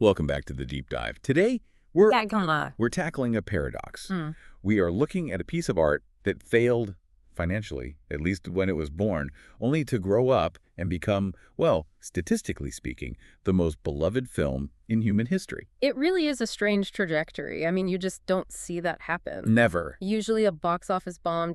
Welcome back to the Deep Dive. Today, we're Yeah, tackling a paradox. We are looking at a piece of art that failed financially, at least when it was born, only to grow up and become, well, statistically speaking, the most beloved film in human history. It really is a strange trajectory. I mean, you just don't see that happen. Never. Usually a box office bomb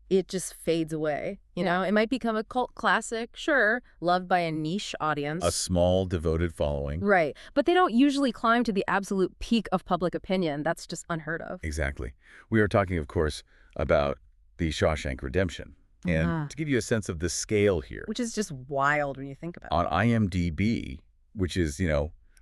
it just fades away. You know, it might become a cult classic, sure, loved by a niche audience. A small, devoted following. Right. But they don't usually climb to the absolute peak of public opinion. That's just unheard of. Exactly. We are talking, of course, about the Shawshank Redemption. And to give you a sense of the scale here. Which is just wild when you think about it. On IMDb, which is,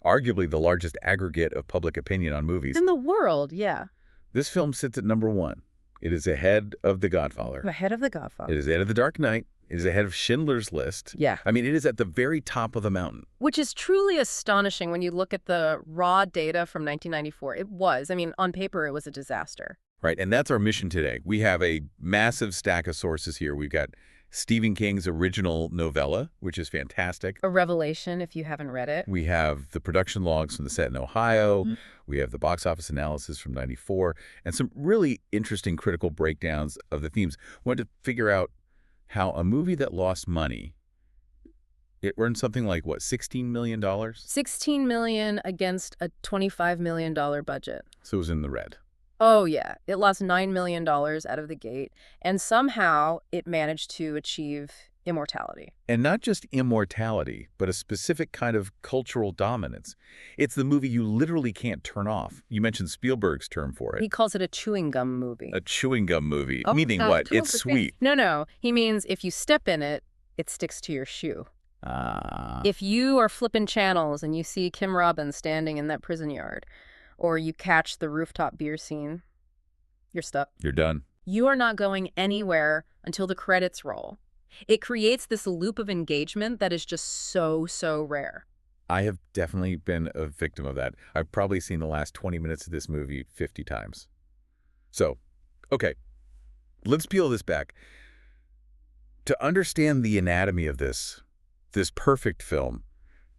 arguably the largest aggregate of public opinion on movies. In the world, yeah. This film sits at #1. It is ahead of The Godfather. Ahead of The Godfather. It is ahead of The Dark Knight. It is ahead of Schindler's List. Yeah. I mean, it is at the very top of the mountain. Which is truly astonishing when you look at the raw data from 1994. It was. I mean, on paper, it was a disaster. Right, and that's our mission today. We have a massive stack of sources here. We've got Stephen King's original novella, which is fantastic. A revelation if you haven't read it. We have the production logs from the set in Ohio. We have the box office analysis from '94, and some really interesting critical breakdowns of the themes. We wanted to figure out how a movie that lost money, it earned something like, what, $16 million? $16 million against a $25 million budget. So it was in the red. Oh, yeah. It lost $9 million out of the gate, and somehow it managed to achieve immortality. And not just immortality, but a specific kind of cultural dominance. It's the movie you literally can't turn off. You mentioned Spielberg's term for it. He calls it a chewing gum movie. A chewing gum movie. Oh, Meaning what? It's sweet. No. He means if you step in it, it sticks to your shoe. If you are flipping channels and you see Kim Robbins standing in that prison yard, or you catch the rooftop beer scene, you're stuck. You're done. You are not going anywhere until the credits roll. It creates this loop of engagement that is just so rare. I have definitely been a victim of that. I've probably seen the last 20 minutes of this movie 50 times. So, okay, let's peel this back. To understand the anatomy of this perfect film,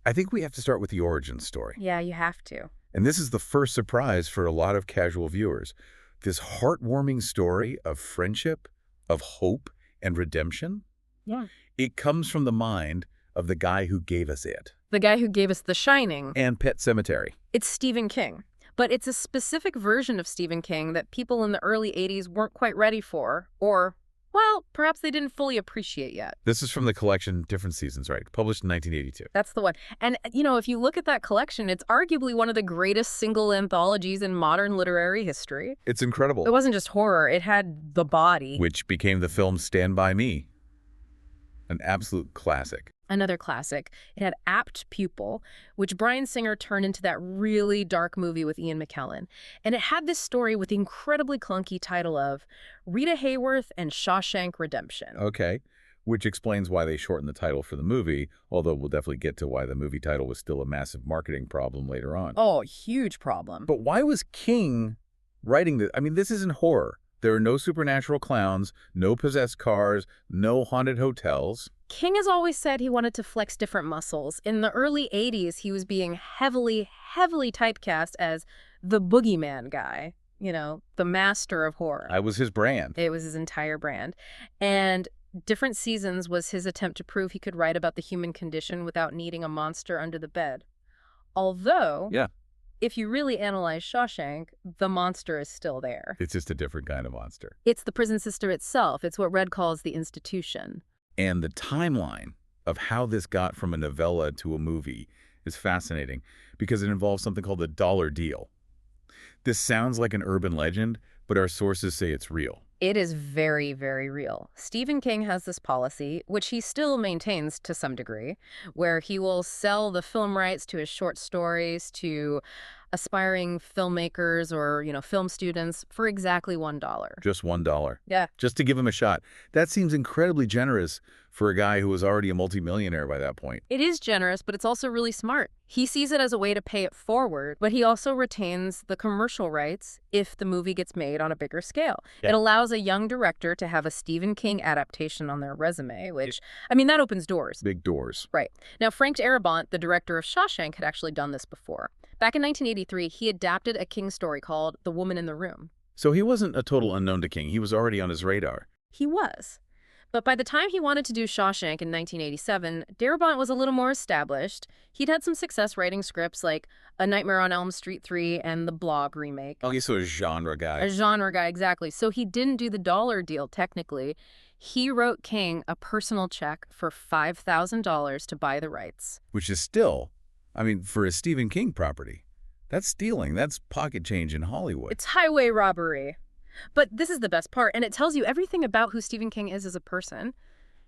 I think we have to start with the origin story. Yeah, you have to. And this is the first surprise for a lot of casual viewers. This heartwarming story of friendship, of hope, and redemption. Yeah. It comes from the mind of the guy who gave us it. The guy who gave us The Shining. And Pet Sematary. It's Stephen King. But it's a specific version of Stephen King that people in the early 80s weren't quite ready for, or, well, perhaps they didn't fully appreciate yet. This is from the collection Different Seasons, right? Published in 1982. That's the one. And, if you look at that collection, it's arguably one of the greatest single anthologies in modern literary history. It's incredible. It wasn't just horror. It had The Body. Which became the film Stand By Me. An absolute classic. Another classic. It had Apt Pupil, which Bryan Singer turned into that really dark movie with Ian McKellen. And it had this story with the incredibly clunky title of Rita Hayworth and Shawshank Redemption. Okay, which explains why they shortened the title for the movie, although we'll definitely get to why the movie title was still a massive marketing problem later on. Oh, huge problem. But why was King writing this? I mean, this isn't horror. There are no supernatural clowns, no possessed cars, no haunted hotels. King has always said he wanted to flex different muscles. In the early 80s, he was being heavily typecast as the boogeyman guy, the master of horror. That was his brand. It was his entire brand. And Different Seasons was his attempt to prove he could write about the human condition without needing a monster under the bed. Although, if you really analyze Shawshank, the monster is still there. It's just a different kind of monster. It's the prison system itself. It's what Red calls the institution. And the timeline of how this got from a novella to a movie is fascinating because it involves something called the dollar deal. This sounds like an urban legend, but our sources say it's real. It is very real. Stephen King has this policy, which he still maintains to some degree, where he will sell the film rights to his short stories to aspiring filmmakers or, film students for exactly $1. Just $1. Yeah. Just to give him a shot. That seems incredibly generous for a guy who was already a multimillionaire by that point. It is generous, but it's also really smart. He sees it as a way to pay it forward, but he also retains the commercial rights if the movie gets made on a bigger scale. Yeah. It allows a young director to have a Stephen King adaptation on their resume, which, that opens doors. Big doors. Right. Now, Frank Darabont, the director of Shawshank, had actually done this before. Back in 1983, he adapted a King story called The Woman in the Room. So he wasn't a total unknown to King. He was already on his radar. He was. But by the time he wanted to do Shawshank in 1987, Darabont was a little more established. He'd had some success writing scripts like A Nightmare on Elm Street 3 and The Blog remake. Okay, so a genre guy. A genre guy, exactly. So he didn't do the dollar deal, technically. He wrote King a personal check for $5,000 to buy the rights. Which is still, for a Stephen King property, that's stealing. That's pocket change in Hollywood. It's highway robbery. But this is the best part, and it tells you everything about who Stephen King is as a person.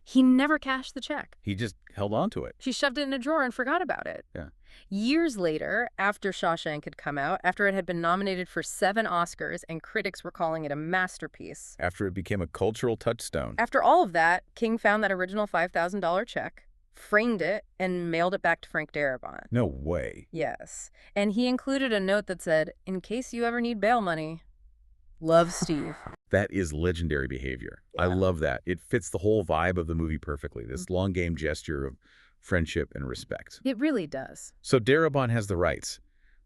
He never cashed the check. He just held on to it. He shoved it in a drawer and forgot about it. Yeah. Years later, after Shawshank had come out, after it had been nominated for 7 Oscars and critics were calling it a masterpiece. After it became a cultural touchstone. After all of that, King found that original $5,000 check, framed it, and mailed it back to Frank Darabont. No way. Yes. And he included a note that said, "In case you ever need bail money, love, Steve." That is legendary behavior. Yeah. I love that. It fits the whole vibe of the movie perfectly, this long game gesture of friendship and respect. It really does. So Darabont has the rights,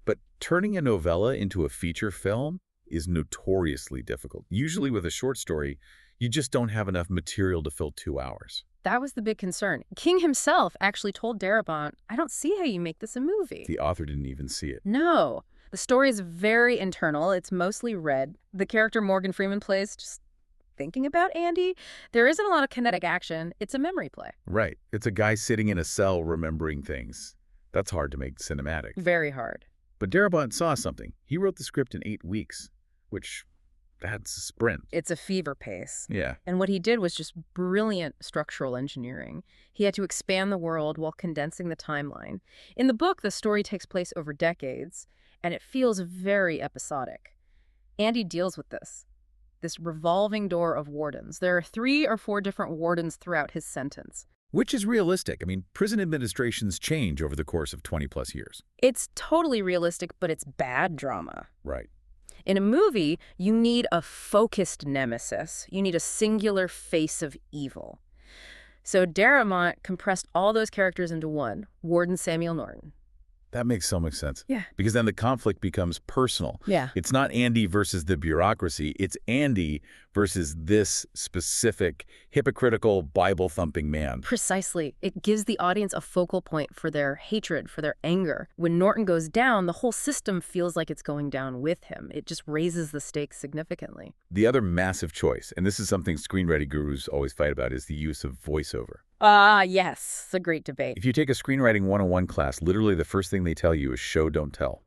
but turning a novella into a feature film is notoriously difficult. Usually with a short story, you just don't have enough material to fill 2 hours. That was the big concern. King himself actually told Darabont, "I don't see how you make this a movie." The author didn't even see it. No. The story is very internal. It's mostly Red. The character Morgan Freeman plays just thinking about Andy. There isn't a lot of kinetic action. It's a memory play. Right. It's a guy sitting in a cell remembering things. That's hard to make cinematic. Very hard. But Darabont saw something. He wrote the script in 8 weeks, which, that's a sprint. It's a fever pace. Yeah. And what he did was just brilliant structural engineering. He had to expand the world while condensing the timeline. In the book, the story takes place over decades, and it feels very episodic. Andy deals with this revolving door of wardens. There are 3 or 4 different wardens throughout his sentence. Which is realistic. Prison administrations change over the course of 20-plus years. It's totally realistic, but it's bad drama. Right. In a movie, you need a focused nemesis. You need a singular face of evil. So Darabont compressed all those characters into one, Warden Samuel Norton. That makes so much sense. Yeah. Because then the conflict becomes personal. Yeah. It's not Andy versus the bureaucracy. It's Andy versus this specific, hypocritical, Bible-thumping man. Precisely. It gives the audience a focal point for their hatred, for their anger. When Norton goes down, the whole system feels like it's going down with him. It just raises the stakes significantly. The other massive choice, and this is something screenwriting gurus always fight about, is the use of voiceover. Yes. It's a great debate. If you take a screenwriting 101 class, literally the first thing they tell you is show, don't tell.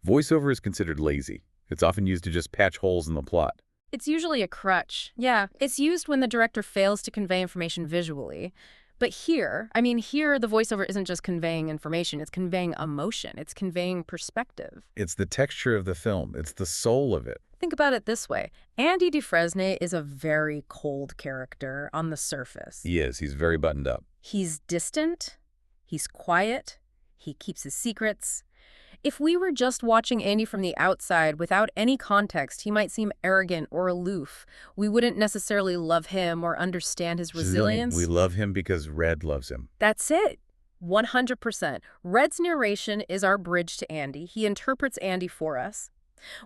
Voiceover is considered lazy. It's often used to just patch holes in the plot. It's usually a crutch. Yeah, it's used when the director fails to convey information visually. But here the voiceover isn't just conveying information. It's conveying emotion. It's conveying perspective. It's the texture of the film. It's the soul of it. Think about it this way. Andy Dufresne is a very cold character on the surface. He is. He's very buttoned up. He's distant. He's quiet. He keeps his secrets. If we were just watching Andy from the outside without any context, he might seem arrogant or aloof. We wouldn't necessarily love him or understand his resilience. We love him because Red loves him. That's it. 100%. Red's narration is our bridge to Andy. He interprets Andy for us.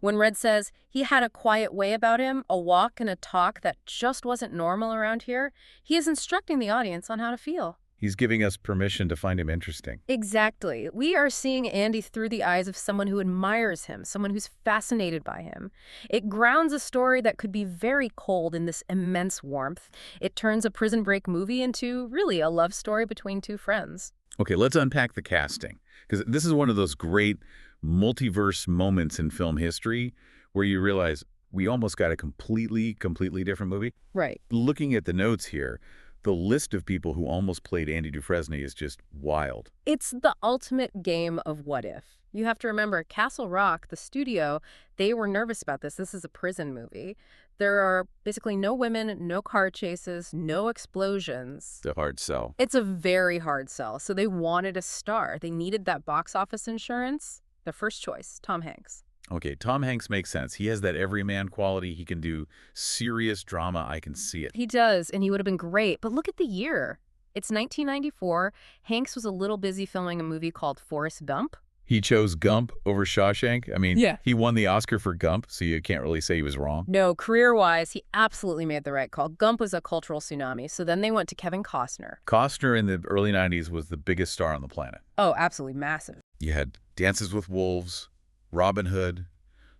When Red says he had a quiet way about him, a walk and a talk that just wasn't normal around here, he is instructing the audience on how to feel. He's giving us permission to find him interesting. Exactly. We are seeing Andy through the eyes of someone who admires him, someone who's fascinated by him. It grounds a story that could be very cold in this immense warmth. It turns a prison break movie into really a love story between 2 friends. Okay, let's unpack the casting, because this is one of those great multiverse moments in film history where you realize we almost got a completely different movie. Right. Looking at the notes here, The list of people who almost played Andy Dufresne is just wild. It's the ultimate game of what if. You have to remember, Castle Rock, the studio, they were nervous about this. This is a prison movie. There are basically no women, no car chases, no explosions. It's a hard sell. It's a very hard sell. So they wanted a star. They needed that box office insurance. Their first choice, Tom Hanks. Okay, Tom Hanks makes sense. He has that everyman quality. He can do serious drama. I can see it. He does, and he would have been great. But look at the year. It's 1994. Hanks was a little busy filming a movie called Forrest Gump. He chose Gump over Shawshank. I mean, Yeah. He won the Oscar for Gump, so you can't really say he was wrong. No, career-wise, he absolutely made the right call. Gump was a cultural tsunami, so then they went to Kevin Costner. Costner in the early 90s was the biggest star on the planet. Oh, absolutely massive. You had Dances with Wolves, Robin Hood,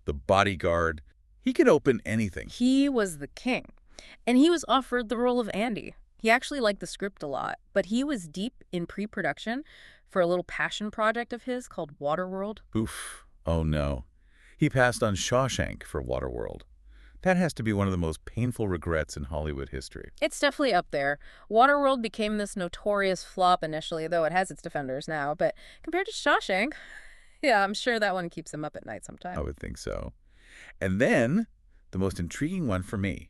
The Bodyguard. He could open anything. He was the king, and he was offered the role of Andy. He actually liked the script a lot, but he was deep in pre-production for a little passion project of his called Waterworld. Oof. Oh, no. He passed on Shawshank for Waterworld. That has to be one of the most painful regrets in Hollywood history. It's definitely up there. Waterworld became this notorious flop initially, though it has its defenders now. But compared to Shawshank, yeah, I'm sure that one keeps him up at night sometime. I would think so. And then, the most intriguing one for me,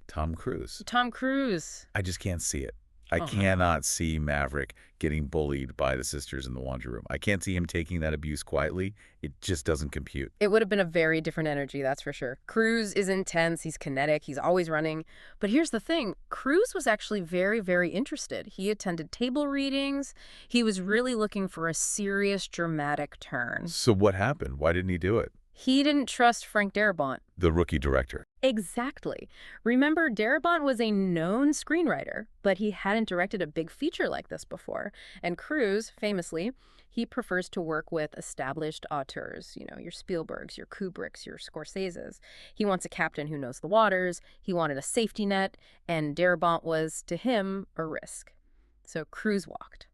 Tom Cruise. Tom Cruise. I just can't see it. I cannot see Maverick getting bullied by the sisters in the laundry room. I can't see him taking that abuse quietly. It just doesn't compute. It would have been a very different energy, that's for sure. Cruise is intense. He's kinetic. He's always running. But here's the thing. Cruise was actually very, very interested. He attended table readings. He was really looking for a serious, dramatic turn. So what happened? Why didn't he do it? He didn't trust Frank Darabont. The rookie director. Exactly. Remember, Darabont was a known screenwriter, but he hadn't directed a big feature like this before. And Cruise, famously, he prefers to work with established auteurs, you know, your Spielbergs, your Kubricks, your Scorseses. He wants a captain who knows the waters. He wanted a safety net, and Darabont was, to him, a risk. So Cruise walked.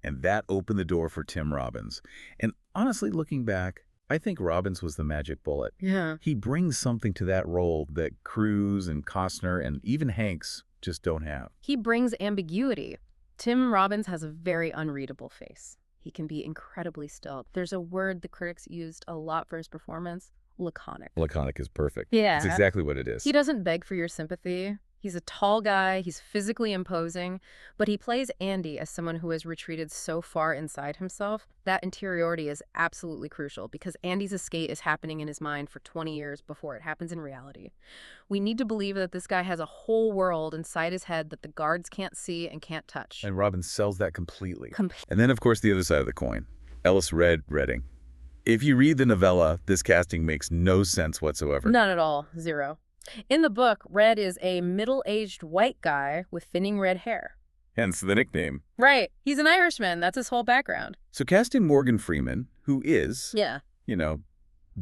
And that opened the door for Tim Robbins. And honestly, looking back, I think Robbins was the magic bullet. Yeah. He brings something to that role that Cruise and Costner and even Hanks just don't have. He brings ambiguity. Tim Robbins has a very unreadable face. He can be incredibly still. There's a word the critics used a lot for his performance, laconic. Laconic is perfect. Yeah. It's exactly what it is. He doesn't beg for your sympathy. He's a tall guy, he's physically imposing, but he plays Andy as someone who has retreated so far inside himself. That interiority is absolutely crucial because Andy's escape is happening in his mind for 20 years before it happens in reality. We need to believe that this guy has a whole world inside his head that the guards can't see and can't touch. And Robbins sells that completely. And then, of course, the other side of the coin. Ellis Redding. If you read the novella, this casting makes no sense whatsoever. None at all. Zero. In the book, Red is a middle-aged white guy with thinning red hair. Hence the nickname. Right. He's an Irishman. That's his whole background. So casting Morgan Freeman, who is, you know,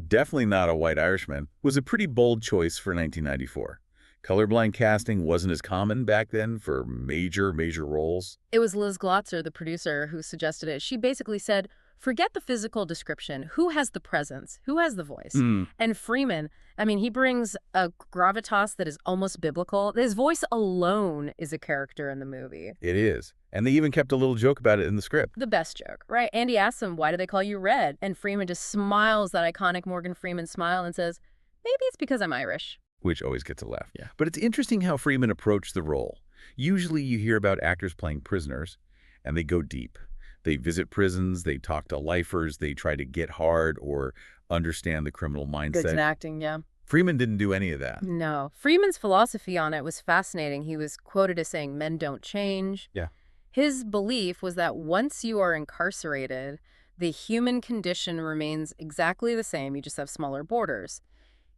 definitely not a white Irishman, was a pretty bold choice for 1994. Colorblind casting wasn't as common back then for major roles. It was Liz Glotzer, the producer, who suggested it. She basically said, forget the physical description. Who has the presence? Who has the voice? And Freeman, I mean, he brings a gravitas that is almost biblical. His voice alone is a character in the movie. It is. And they even kept a little joke about it in the script. The best joke, right? Andy asks him, why do they call you Red? And Freeman just smiles that iconic Morgan Freeman smile and says, maybe it's because I'm Irish. Which always gets a laugh. Yeah. But it's interesting how Freeman approached the role. Usually you hear about actors playing prisoners, and they go deep. They visit prisons, they talk to lifers, they try to get hard or understand the criminal mindset. Good in acting, yeah. Freeman didn't do any of that. No. Freeman's philosophy on it was fascinating. He was quoted as saying, men don't change. Yeah. His belief was that once you are incarcerated, the human condition remains exactly the same. You just have smaller borders.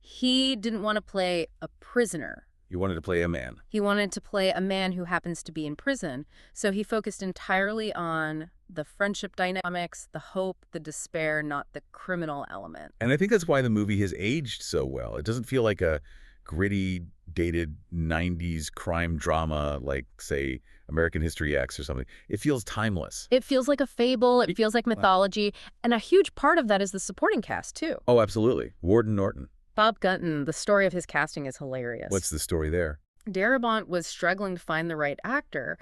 He didn't want to play a prisoner. He wanted to play a man. He wanted to play a man who happens to be in prison. So he focused entirely on the friendship dynamics, the hope, the despair, not the criminal element. And I think that's why the movie has aged so well. It doesn't feel like a gritty, dated 90s crime drama like, say, American History X or something. It feels timeless. It feels like a fable. It feels like mythology. And a huge part of that is the supporting cast, too. Oh, absolutely. Warden Norton. Bob Gunton, the story of his casting is hilarious. What's the story there? Darabont was struggling to find the right actor.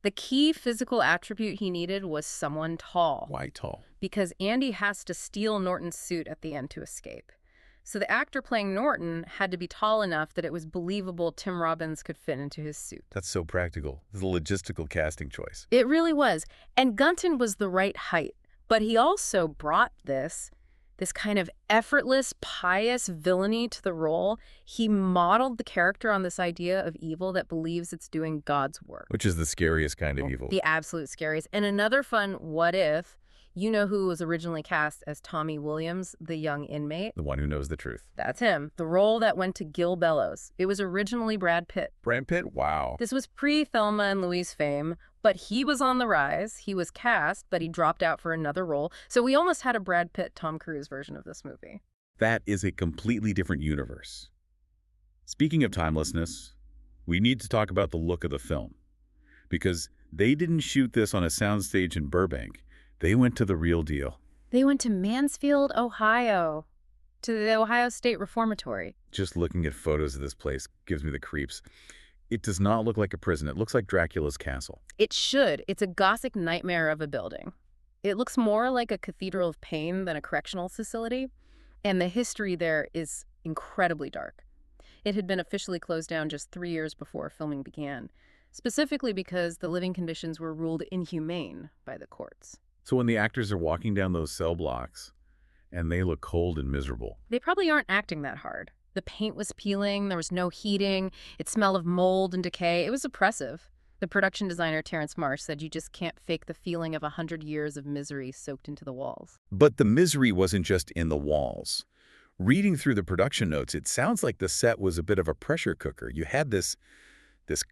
The key physical attribute he needed was someone tall. Why tall? Because Andy has to steal Norton's suit at the end to escape. So the actor playing Norton had to be tall enough that it was believable Tim Robbins could fit into his suit. That's so practical. It's a logistical casting choice. It really was. And Gunton was the right height. But he also brought this kind of effortless, pious villainy to the role. He modeled the character on this idea of evil that believes it's doing God's work. Which is the scariest kind of evil. The absolute scariest. And another fun what if, you know who was originally cast as Tommy Williams, the young inmate? The one who knows the truth. That's him. The role that went to Gil Bellows. It was originally Brad Pitt. Brad Pitt? Wow. This was pre-Thelma and Louise fame, but he was on the rise. He was cast, but he dropped out for another role. So we almost had a Brad Pitt, Tom Cruise version of this movie. That is a completely different universe. Speaking of timelessness, we need to talk about the look of the film. Because they didn't shoot this on a soundstage in Burbank. They went to the real deal. They went to Mansfield, Ohio, to the Ohio State Reformatory. Just looking at photos of this place gives me the creeps. It does not look like a prison. It looks like Dracula's castle. It should. It's a Gothic nightmare of a building. It looks more like a cathedral of pain than a correctional facility, and the history there is incredibly dark. It had been officially closed down just 3 years before filming began, specifically because the living conditions were ruled inhumane by the courts. So when the actors are walking down those cell blocks, and they look cold and miserable. They probably aren't acting that hard. The paint was peeling, there was no heating, it smelled of mold and decay. It was oppressive. The production designer, Terrence Marsh, said you just can't fake the feeling of 100 years of misery soaked into the walls. But the misery wasn't just in the walls. Reading through the production notes, it sounds like the set was a bit of a pressure cooker. You had this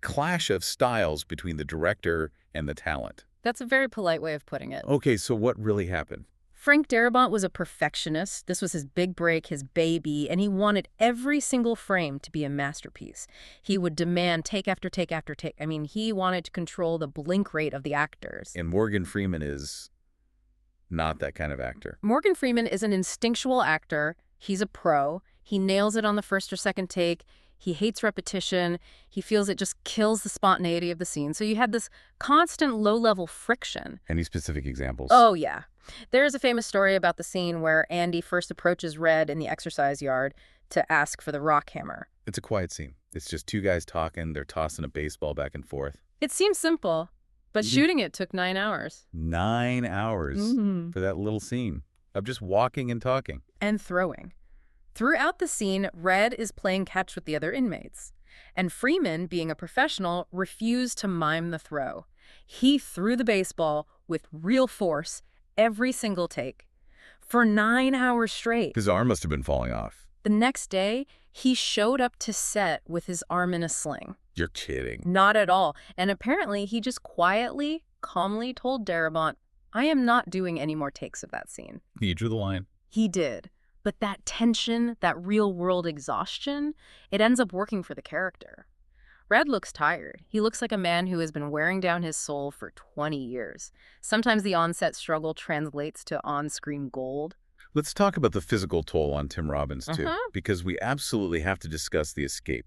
clash of styles between the director and the talent. That's a very polite way of putting it. Okay, so what really happened? Frank Darabont was a perfectionist. This was his big break, his baby, and he wanted every single frame to be a masterpiece. He would demand take after take after take. I mean, he wanted to control the blink rate of the actors. And Morgan Freeman is not that kind of actor. Morgan Freeman is an instinctual actor. He's a pro. He nails it on the first or second take. He hates repetition. He feels it just kills the spontaneity of the scene. So you had this constant low-level friction. Any specific examples? Oh, yeah. There's a famous story about the scene where Andy first approaches Red in the exercise yard to ask for the rock hammer. It's a quiet scene. It's just two guys talking. They're tossing a baseball back and forth. It seems simple, but shooting it took 9 hours. 9 hours for that little scene of just walking and talking. And throwing. Throughout the scene, Red is playing catch with the other inmates. And Freeman, being a professional, refused to mime the throw. He threw the baseball with real force every single take. For 9 hours straight. His arm must have been falling off. The next day, he showed up to set with his arm in a sling. You're kidding. Not at all. And apparently, he just quietly, calmly told Darabont, I am not doing any more takes of that scene. He drew the line. He did. But that tension, that real-world exhaustion, it ends up working for the character. Red looks tired. He looks like a man who has been wearing down his soul for 20 years. Sometimes the on-set struggle translates to on-screen gold. Let's talk about the physical toll on Tim Robbins, too, because we absolutely have to discuss the escape.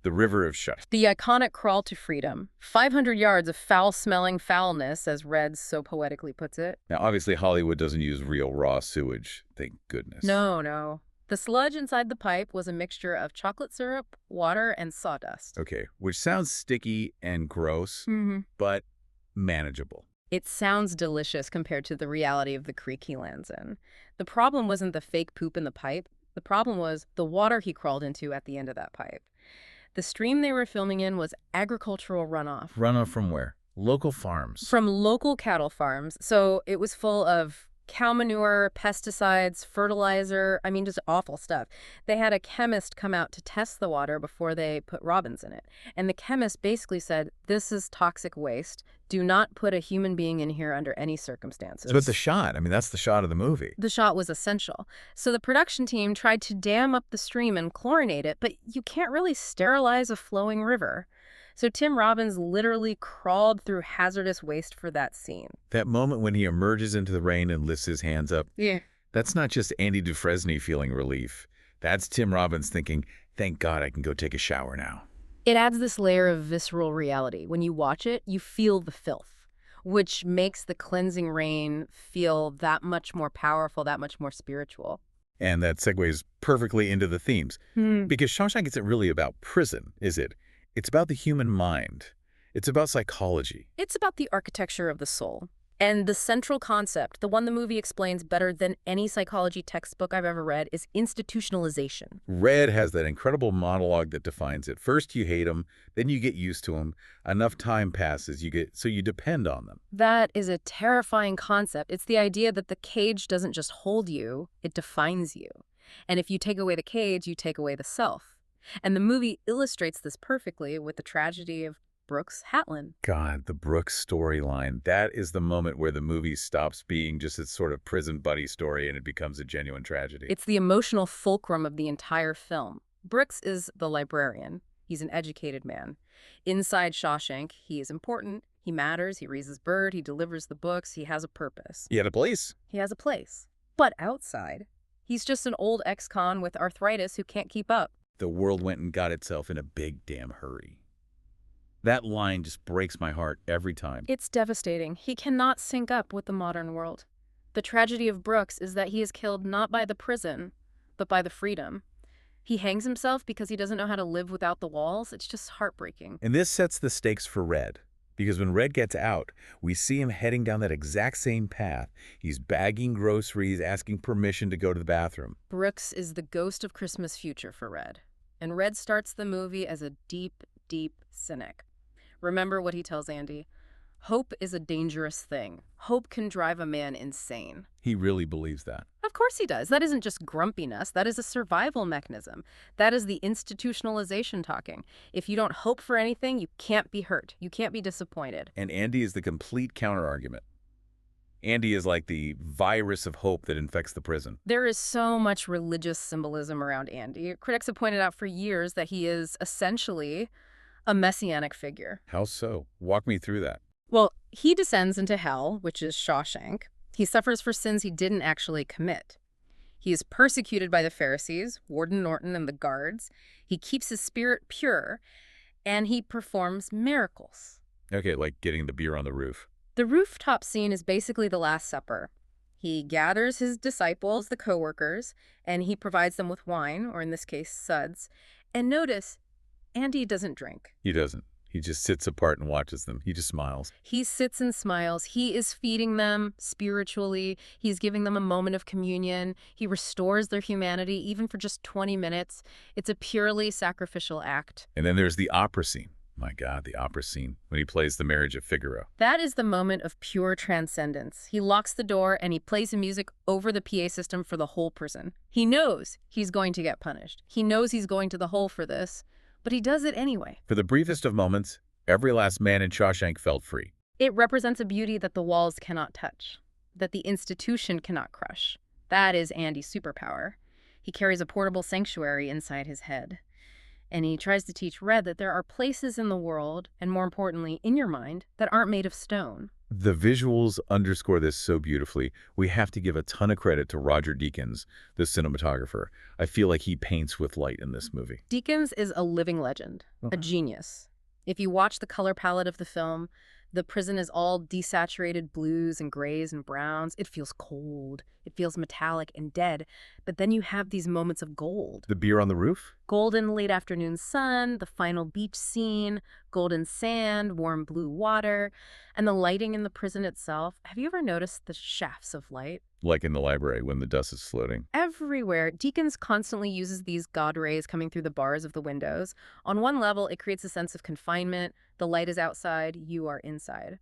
The River of Shawshank. The iconic crawl to freedom. 500 yards of foul-smelling foulness, as Red so poetically puts it. Now, obviously, Hollywood doesn't use real raw sewage. Thank goodness. No. The sludge inside the pipe was a mixture of chocolate syrup, water, and sawdust. Okay, which sounds sticky and gross, but manageable. It sounds delicious compared to the reality of the creek he lands in. The problem wasn't the fake poop in the pipe. The problem was the water he crawled into at the end of that pipe. The stream they were filming in was agricultural runoff. Runoff from where? Local farms. From local cattle farms. So it was full of cow manure, pesticides, fertilizer, I mean, just awful stuff. They had a chemist come out to test the water before they put Robbins in it. And the chemist basically said, this is toxic waste. Do not put a human being in here under any circumstances. But the shot, I mean, that's the shot of the movie. The shot was essential. So the production team tried to dam up the stream and chlorinate it, but you can't really sterilize a flowing river. So Tim Robbins literally crawled through hazardous waste for that scene. That moment when he emerges into the rain and lifts his hands up. Yeah. That's not just Andy Dufresne feeling relief. That's Tim Robbins thinking, thank God I can go take a shower now. It adds this layer of visceral reality. When you watch it, you feel the filth, which makes the cleansing rain feel that much more powerful, that much more spiritual. And that segues perfectly into the themes. Hmm. Because Shawshank isn't really about prison, is it? It's about the human mind. It's about psychology. It's about the architecture of the soul. And the central concept, the one the movie explains better than any psychology textbook I've ever read, is institutionalization. Red has that incredible monologue that defines it. First you hate them, then you get used to them. Enough time passes, so you depend on them. That is a terrifying concept. It's the idea that the cage doesn't just hold you, it defines you. And if you take away the cage, you take away the self. And the movie illustrates this perfectly with the tragedy of Brooks Hatlin. God, the Brooks storyline. That is the moment where the movie stops being just a sort of prison buddy story and it becomes a genuine tragedy. It's the emotional fulcrum of the entire film. Brooks is the librarian. He's an educated man. Inside Shawshank, he is important. He matters. He raises bird. He delivers the books. He has a purpose. He had a place. He has a place. But outside, he's just an old ex-con with arthritis who can't keep up. The world went and got itself in a big damn hurry. That line just breaks my heart every time. It's devastating. He cannot sync up with the modern world. The tragedy of Brooks is that he is killed not by the prison, but by the freedom. He hangs himself because he doesn't know how to live without the walls. It's just heartbreaking. And this sets the stakes for Red. Because when Red gets out, we see him heading down that exact same path. He's bagging groceries, asking permission to go to the bathroom. Brooks is the ghost of Christmas future for Red. And Red starts the movie as a deep, deep cynic. Remember what he tells Andy. Hope is a dangerous thing. Hope can drive a man insane. He really believes that. Of course he does. That isn't just grumpiness. That is a survival mechanism. That is the institutionalization talking. If you don't hope for anything, you can't be hurt. You can't be disappointed. And Andy is the complete counterargument. Andy is like the virus of hope that infects the prison. There is so much religious symbolism around Andy. Critics have pointed out for years that he is essentially a messianic figure. How so? Walk me through that. Well, he descends into hell, which is Shawshank. He suffers for sins he didn't actually commit. He is persecuted by the Pharisees, Warden Norton, and the guards. He keeps his spirit pure, and he performs miracles. Okay, like getting the beer on the roof. The rooftop scene is basically the Last Supper. He gathers his disciples, the co-workers, and he provides them with wine, or in this case, suds. And notice, Andy doesn't drink. He doesn't. He just sits apart and watches them. He just smiles. He sits and smiles. He is feeding them spiritually. He's giving them a moment of communion. He restores their humanity, even for just 20 minutes. It's a purely sacrificial act. And then there's the opera scene. My God, the opera scene, when he plays The Marriage of Figaro. That is the moment of pure transcendence. He locks the door and he plays the music over the PA system for the whole prison. He knows he's going to get punished. He knows he's going to the hole for this. But he does it anyway. For the briefest of moments, every last man in Shawshank felt free. It represents a beauty that the walls cannot touch, that the institution cannot crush. That is Andy's superpower. He carries a portable sanctuary inside his head. And he tries to teach Red that there are places in the world, and more importantly, in your mind, that aren't made of stone. The visuals underscore this so beautifully. We have to give a ton of credit to Roger Deakins, the cinematographer. I feel like he paints with light in this movie. Deakins is a living legend, a genius. If you watch the color palette of the film, the prison is all desaturated blues and grays and browns. It feels cold. It feels metallic and dead. But then you have these moments of gold. The beer on the roof? Golden late afternoon sun, the final beach scene, golden sand, warm blue water, and the lighting in the prison itself. Have you ever noticed the shafts of light? Like in the library when the dust is floating. Everywhere. Deakins constantly uses these God rays coming through the bars of the windows. On one level, it creates a sense of confinement. The light is outside, you are inside.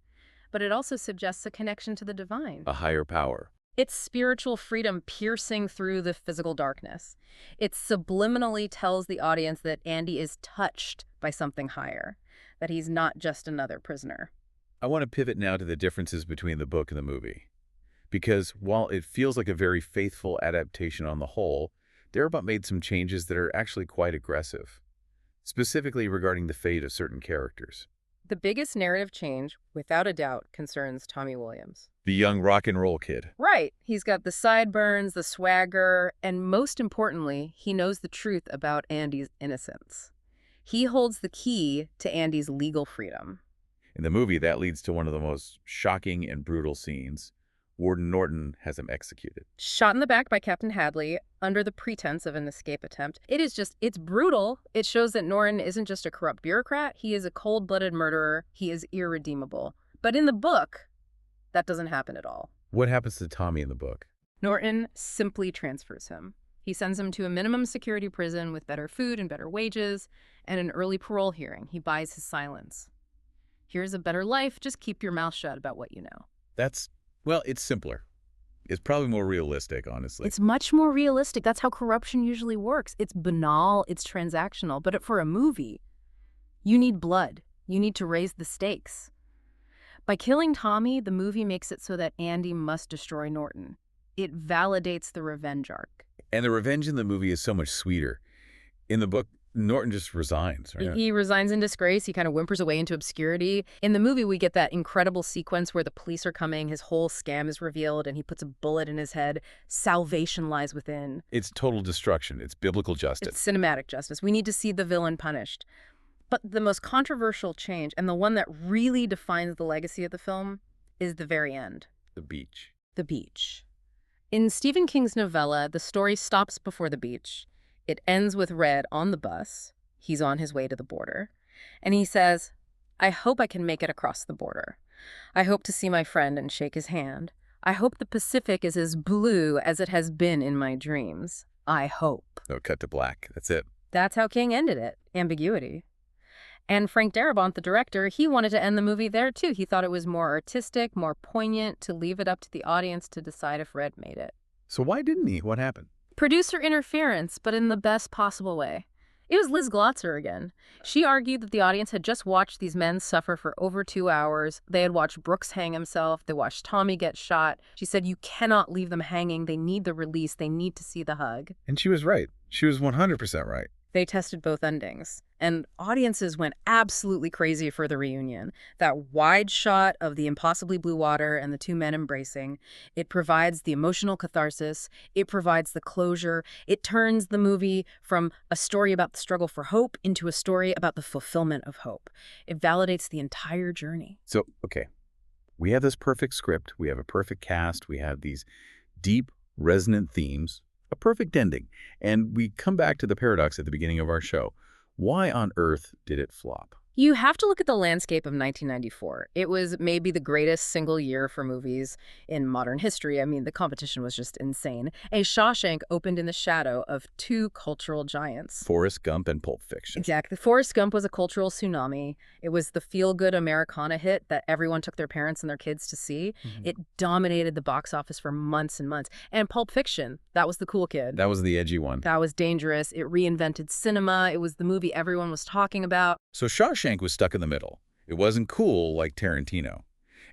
But it also suggests a connection to the divine. A higher power. It's spiritual freedom piercing through the physical darkness. It subliminally tells the audience that Andy is touched by something higher, that he's not just another prisoner. I want to pivot now to the differences between the book and the movie. Because while it feels like a very faithful adaptation on the whole, Darabont made some changes that are actually quite aggressive, specifically regarding the fate of certain characters. The biggest narrative change, without a doubt, concerns Tommy Williams. The young rock and roll kid. Right. He's got the sideburns, the swagger, and most importantly, he knows the truth about Andy's innocence. He holds the key to Andy's legal freedom. In the movie, that leads to one of the most shocking and brutal scenes. Warden Norton has him executed. Shot in the back by Captain Hadley under the pretense of an escape attempt. It's brutal. It shows that Norton isn't just a corrupt bureaucrat. He is a cold-blooded murderer. He is irredeemable. But in the book, that doesn't happen at all. What happens to Tommy in the book? Norton simply transfers him. He sends him to a minimum security prison with better food and better wages and an early parole hearing. He buys his silence. Here's a better life. Just keep your mouth shut about what you know. Well, it's simpler. It's probably more realistic, honestly. It's much more realistic. That's how corruption usually works. It's banal, it's transactional. But for a movie, you need blood. You need to raise the stakes. By killing Tommy, the movie makes it so that Andy must destroy Norton. It validates the revenge arc. And the revenge in the movie is so much sweeter. In the book, Norton just resigns, right? He resigns in disgrace. He kind of whimpers away into obscurity. In the movie, we get that incredible sequence where the police are coming, his whole scam is revealed, and he puts a bullet in his head. Salvation lies within. It's total destruction. It's biblical justice. It's cinematic justice. We need to see the villain punished. But the most controversial change, and the one that really defines the legacy of the film, is the very end. The beach. The beach. In Stephen King's novella, the story stops before the beach. It ends with Red on the bus. He's on his way to the border. And he says, "I hope I can make it across the border. I hope to see my friend and shake his hand. I hope the Pacific is as blue as it has been in my dreams. I hope." No, cut to black. That's it. That's how King ended it. Ambiguity. And Frank Darabont, the director, he wanted to end the movie there too. He thought it was more artistic, more poignant, to leave it up to the audience to decide if Red made it. So why didn't he? What happened? Producer interference, but in the best possible way. It was Liz Glotzer again. She argued that the audience had just watched these men suffer for over 2 hours. They had watched Brooks hang himself. They watched Tommy get shot. She said, you cannot leave them hanging. They need the release. They need to see the hug. And she was right. She was 100% right. They tested both endings, and audiences went absolutely crazy for the reunion. That wide shot of the impossibly blue water and the two men embracing, it provides the emotional catharsis, it provides the closure, it turns the movie from a story about the struggle for hope into a story about the fulfillment of hope. It validates the entire journey. So, okay, we have this perfect script, we have a perfect cast, we have these deep, resonant themes, a perfect ending, and we come back to the paradox at the beginning of our show. Why on earth did it flop? You have to look at the landscape of 1994. It was maybe the greatest single year for movies in modern history. I mean, the competition was just insane. A Shawshank opened in the shadow of two cultural giants. Forrest Gump and Pulp Fiction. Exactly. Forrest Gump was a cultural tsunami. It was the feel-good Americana hit that everyone took their parents and their kids to see. Mm-hmm. It dominated the box office for months and months. And Pulp Fiction, that was the cool kid. That was the edgy one. That was dangerous. It reinvented cinema. It was the movie everyone was talking about. So Shawshank was stuck in the middle. It wasn't cool like Tarantino.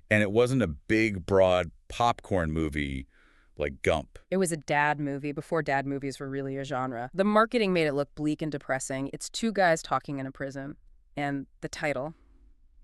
And it wasn't a big, broad popcorn movie like Gump. It was a dad movie before dad movies were really a genre. The marketing made it look bleak and depressing. It's two guys talking in a prison. And the title.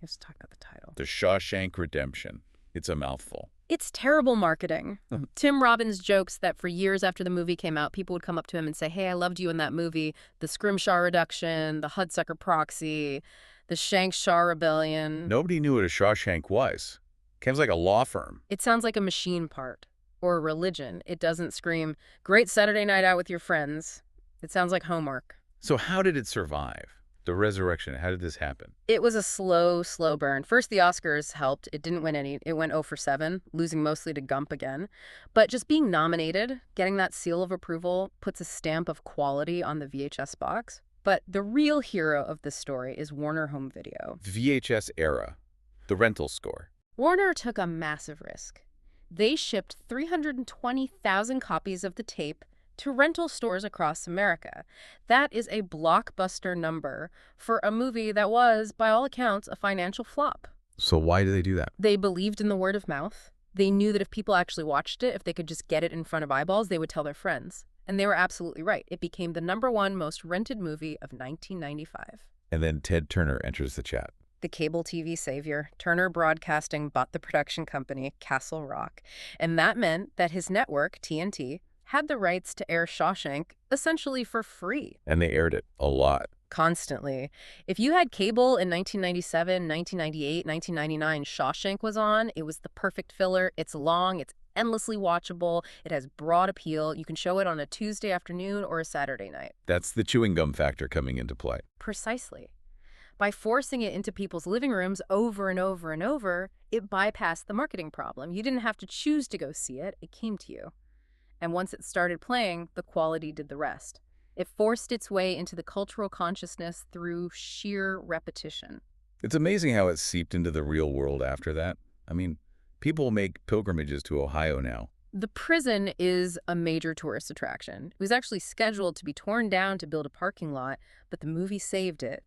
Let's talk about the title. The Shawshank Redemption. It's a mouthful. It's terrible marketing. Tim Robbins jokes that for years after the movie came out, people would come up to him and say, hey, I loved you in that movie. The Scrimshaw Reduction, the Hudsucker Proxy, the Shankshaw Rebellion. Nobody knew what a Shawshank was. Sounds like a law firm. It sounds like a machine part or a religion. It doesn't scream, great Saturday night out with your friends. It sounds like homework. So how did it survive? The resurrection, how did this happen? It was a slow burn. First, the Oscars helped. It didn't win any. It went 0 for 7, losing mostly to Gump again. But just being nominated, getting that seal of approval, puts a stamp of quality on the VHS box. But the real hero of this story is Warner Home Video. VHS era, the rental score. Warner took a massive risk. They shipped 320,000 copies of the tape to rental stores across America. That is a blockbuster number for a movie that was, by all accounts, a financial flop. So why did they do that? They believed in the word of mouth. They knew that if people actually watched it, if they could just get it in front of eyeballs, they would tell their friends. And they were absolutely right. It became the #1 most rented movie of 1995. And then Ted Turner enters the chat. The cable TV savior, Turner Broadcasting bought the production company, Castle Rock. And that meant that his network, TNT, had the rights to air Shawshank essentially for free. And they aired it a lot. Constantly. If you had cable in 1997, 1998, 1999, Shawshank was on. It was the perfect filler. It's long, it's endlessly watchable, it has broad appeal. You can show it on a Tuesday afternoon or a Saturday night. That's the chewing gum factor coming into play. Precisely. By forcing it into people's living rooms over and over and over, it bypassed the marketing problem. You didn't have to choose to go see it, it came to you. And once it started playing, the quality did the rest. It forced its way into the cultural consciousness through sheer repetition. It's amazing how it seeped into the real world after that. I mean, people make pilgrimages to Ohio now. The prison is a major tourist attraction. It was actually scheduled to be torn down to build a parking lot, but the movie saved it.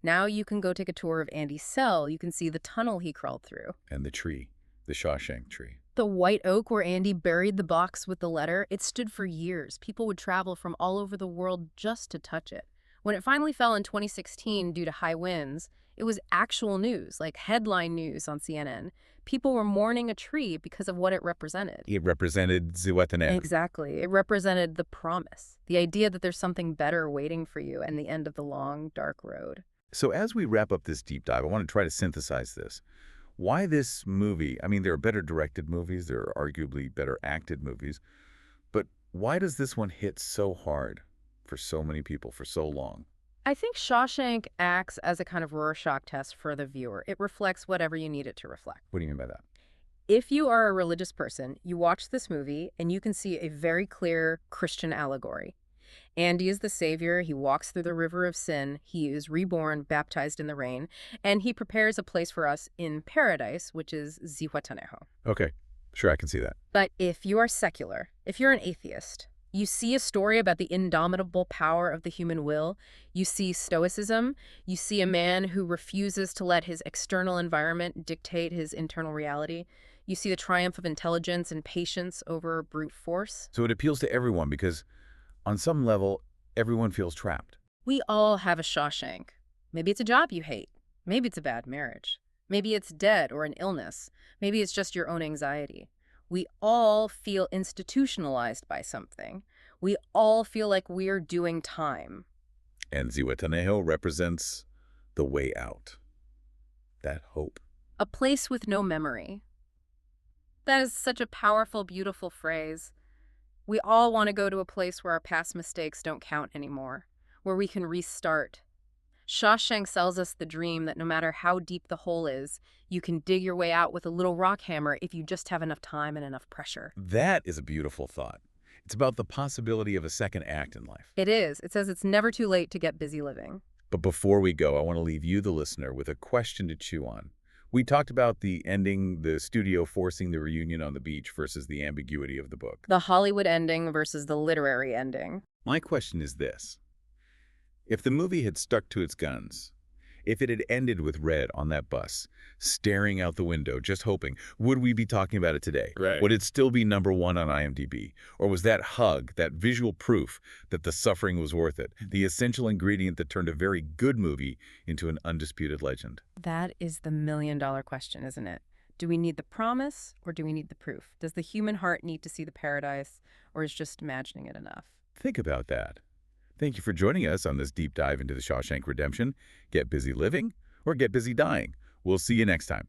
Now you can go take a tour of Andy's cell. You can see the tunnel he crawled through. And the tree, the Shawshank tree. The white oak where Andy buried the box with the letter, it stood for years. People would travel from all over the world just to touch it. When it finally fell in 2016 due to high winds, it was actual news, like headline news on CNN. People were mourning a tree because of what it represented. It represented Zihuatanejo. Exactly. It represented the promise, the idea that there's something better waiting for you and the end of the long, dark road. So as we wrap up this deep dive, I want to try to synthesize this. Why this movie? I mean, there are better directed movies, there are arguably better acted movies, but why does this one hit so hard for so many people for so long? I think Shawshank acts as a kind of Rorschach test for the viewer. It reflects whatever you need it to reflect. What do you mean by that? If you are a religious person, you watch this movie and you can see a very clear Christian allegory. Andy is the savior. He walks through the river of sin. He is reborn, baptized in the rain, and he prepares a place for us in paradise, which is Zihuatanejo. Okay, sure, I can see that. But if you are secular, if you're an atheist, you see a story about the indomitable power of the human will. You see stoicism. You see a man who refuses to let his external environment dictate his internal reality. You see the triumph of intelligence and patience over brute force. So it appeals to everyone because on some level, everyone feels trapped. We all have a Shawshank. Maybe it's a job you hate. Maybe it's a bad marriage. Maybe it's debt or an illness. Maybe it's just your own anxiety. We all feel institutionalized by something. We all feel like we're doing time. And Zihuatanejo represents the way out. That hope. A place with no memory. That is such a powerful, beautiful phrase. We all want to go to a place where our past mistakes don't count anymore, where we can restart. Shawshank sells us the dream that no matter how deep the hole is, you can dig your way out with a little rock hammer if you just have enough time and enough pressure. That is a beautiful thought. It's about the possibility of a second act in life. It is. It says it's never too late to get busy living. But before we go, I want to leave you, the listener, with a question to chew on. We talked about the ending, the studio forcing the reunion on the beach versus the ambiguity of the book. The Hollywood ending versus the literary ending. My question is this. If the movie had stuck to its guns, if it had ended with Red on that bus, staring out the window, just hoping, would we be talking about it today? Right. Would it still be #1 on IMDb? Or was that hug, that visual proof that the suffering was worth it, the essential ingredient that turned a very good movie into an undisputed legend? That is the million-dollar question, isn't it? Do we need the promise or do we need the proof? Does the human heart need to see the paradise or is just imagining it enough? Think about that. Thank you for joining us on this deep dive into the Shawshank Redemption. Get busy living or get busy dying. We'll see you next time.